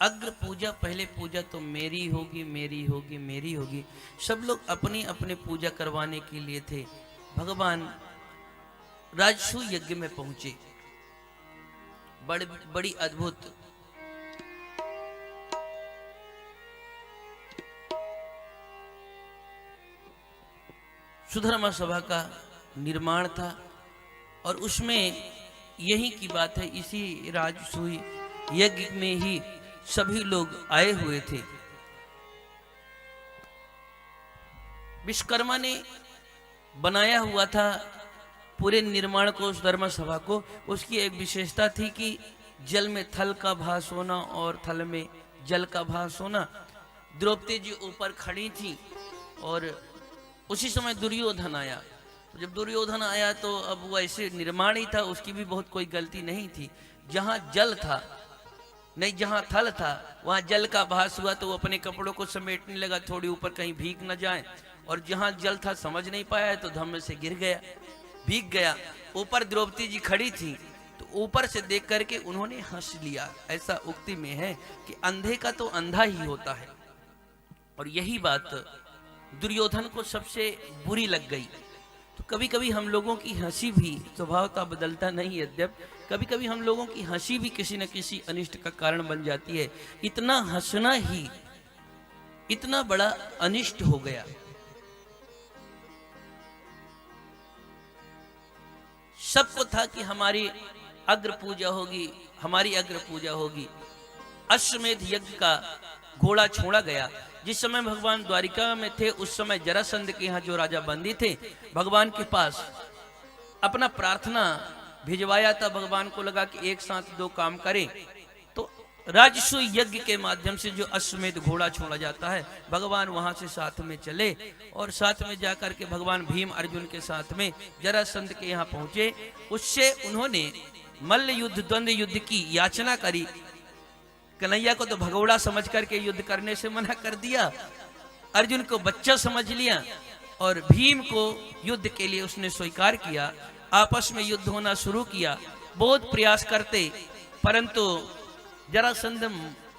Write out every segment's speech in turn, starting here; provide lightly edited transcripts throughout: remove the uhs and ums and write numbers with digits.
अग्र पूजा, पहले पूजा तो मेरी होगी मेरी होगी मेरी होगी। सब लोग अपनी अपने पूजा करवाने के लिए थे। भगवान राजसू यज्ञ में पहुंचे। बड़ी अद्भुत सुधर्मा सभा का निर्माण था और उसमें यही की बात है, इसी राजसूय यज्ञ में ही सभी लोग आए हुए थे। विश्वकर्मा ने बनाया हुआ था पूरे निर्माण को, उस धर्म सभा को। उसकी एक विशेषता थी कि जल में थल का भास होना और थल में जल का भास होना। द्रौपदी जी ऊपर खड़ी थी और उसी समय दुर्योधन आया। जब दुर्योधन आया तो अब वो ऐसे निर्माण ही था, उसकी भी बहुत कोई गलती नहीं थी। जहां जल था नहीं, जहां थल था वहां जल का भास हुआ तो वो अपने कपड़ों को समेटने लगा, थोड़ी ऊपर कहीं भीग न जाए। और जहां जल था समझ नहीं पाया तो धम्म से गिर गया, भीग गया। ऊपर द्रौपदी जी खड़ी थी तो ऊपर से देख करके उन्होंने हंस लिया। ऐसा उक्ति में है कि अंधे का तो अंधा ही होता है। और यही बात दुर्योधन को सबसे बुरी लग गई। तो कभी कभी हम लोगों की हंसी भी स्वभावतः बदलता नहीं, यद्यप कभी कभी हम लोगों की हंसी भी किसी न किसी अनिष्ट का कारण बन जाती है। इतना हंसना ही इतना बड़ा अनिष्ट हो गया। सबको था कि हमारी अग्र पूजा होगी, हमारी अग्र पूजा होगी। अश्वमेध यज्ञ का घोड़ा छोड़ा गया। जिस समय भगवान द्वारिका में थे उस समय जरासंध के यहाँ जो राजा बंदी थे, भगवान के पास अपना प्रार्थना भिजवाया था। भगवान को लगा कि एक साथ दो काम करें, तो राजसूय यज्ञ के माध्यम से जो अश्वमेध घोड़ा छोड़ा जाता है, भगवान वहां से साथ में चले और साथ में जाकर के भगवान भीम अर्जुन के साथ में जरासंध के यहाँ पहुंचे। उससे उन्होंने मल्ल युद्ध, द्वंद्व युद्ध की याचना करी। कन्हैया को तो भगोड़ा समझ करके युद्ध करने से मना कर दिया, अर्जुन को बच्चा समझ लिया और भीम को युद्ध के लिए उसने स्वीकार किया। आपस में युद्ध होना शुरू किया। बहुत प्रयास करते परंतु जरासंध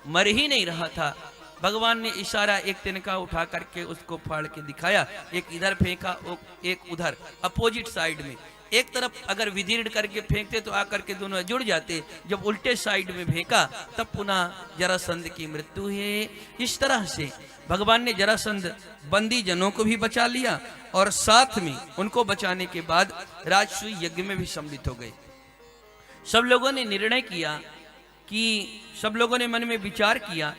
मर ही नहीं रहा था। भगवान ने इशारा एक तिनका उठा करके उसको फाड़ के दिखाया, एक इधर फेंका एक उधर, अपोजिट साइड में। एक तरफ अगर विदीर्ण करके फेंकते तो आकर के दोनों जुड़ जाते, जब उल्टे साइड में फेंका तब पुनः जरासंध की मृत्यु हुई। इस तरह से भगवान ने जरासंध बंदी जनों को भी बचा लिया और साथ में उनको बचाने के बाद राजसूय यज्ञ में भी सम्मिलित हो गए। सब लोगों ने निर्णय किया कि सब लोगों ने मन में विचार किया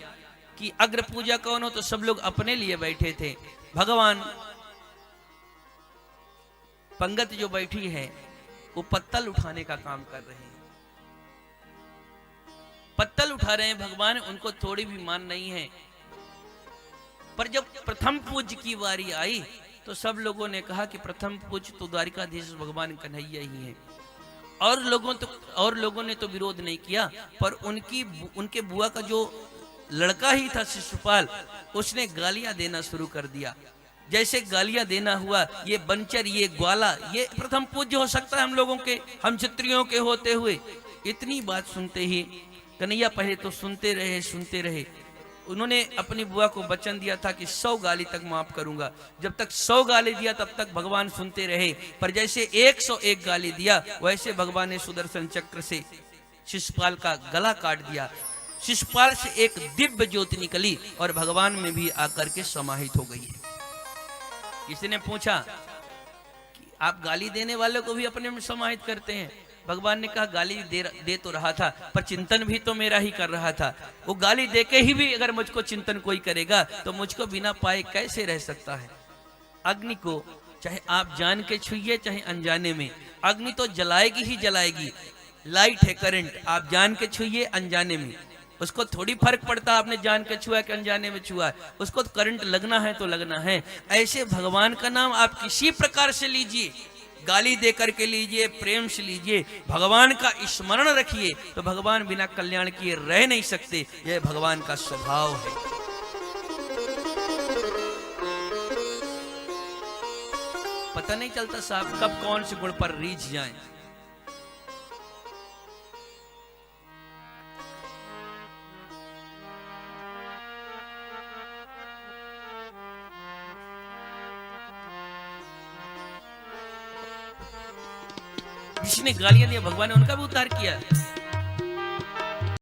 कि अग्र पूजा कौन हो, तो सब लोग अपने लिए बैठे थे। भगवान पंगत जो बैठी है वो पत्तल उठाने का काम कर रहे हैं, पत्तल उठा रहे हैं भगवान, उनको थोड़ी भी मान नहीं है। पर जब प्रथम पूज्य की बारी आई तो सब लोगों ने कहा कि प्रथम पूज्य तो द्वारिकाधीश भगवान कन्हैया ही है। और लोगों ने तो विरोध नहीं किया, पर उनके बुआ का जो लड़का ही था शिशुपाल, उसने गालियां देना शुरू कर दिया। जैसे गालियां देना हुआ, ये बंचर, ये ग्वाला, ये प्रथम पूज्य हो सकता है हम लोगों के, हम क्षत्रियों के होते हुए। इतनी बात सुनते ही कन्हैया पहले तो सुनते रहे। उन्होंने अपनी बुआ को वचन दिया था कि 100 गाली तक माफ करूंगा। जब तक 100 गाली दिया तब तक भगवान सुनते रहे, पर जैसे 101 गाली दिया वैसे भगवान ने सुदर्शन चक्र से शिशुपाल का गला काट दिया। शिशुपाल से एक दिव्य ज्योति निकली और भगवान में भी आकर के समाहित हो गई है। किसी ने पूछा कि आप गाली देने वालों को भी अपने में समाहित करते हैं? भगवान ने कहा गाली दे तो रहा था, पर चिंतन भी तो मेरा ही कर रहा था। वो गाली देके ही भी अगर मुझको चिंतन कोई करेगा तो मुझको बिना पाए कैसे रह सकता है। अग्नि को चाहे आप जान के छुइए चाहे अनजाने में, अग्नि तो जलाएगी ही जलाएगी। लाइट है, करंट, आप जान के छुइए अनजाने में, उसको थोड़ी फर्क पड़ता आपने जान के छुआ कि अनजाने में छुआ, उसको तो करंट लगना है तो लगना है। ऐसे भगवान का नाम आप किसी प्रकार से लीजिए, गाली दे करके लीजिए, प्रेम से लीजिए, भगवान का स्मरण रखिए, तो भगवान बिना कल्याण किए रह नहीं सकते। यह भगवान का स्वभाव है। पता नहीं चलता साहब कब कौन से गुण पर रीझ जाए। जिसने गालियां दिया भगवान ने उनका भी उद्धार किया।